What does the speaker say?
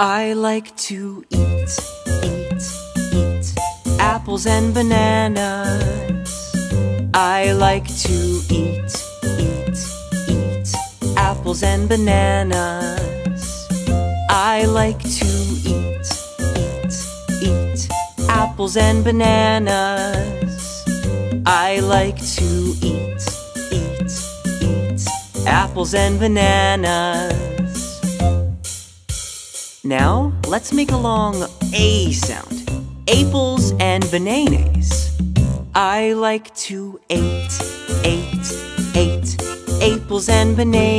I like to eat apples and bananas. I like to eat apples and bananas. I like to eat apples and bananas. I like to eat apples and bananas. Now, let's make a long A sound. Apples and bananas. I like to eat apples and bananas.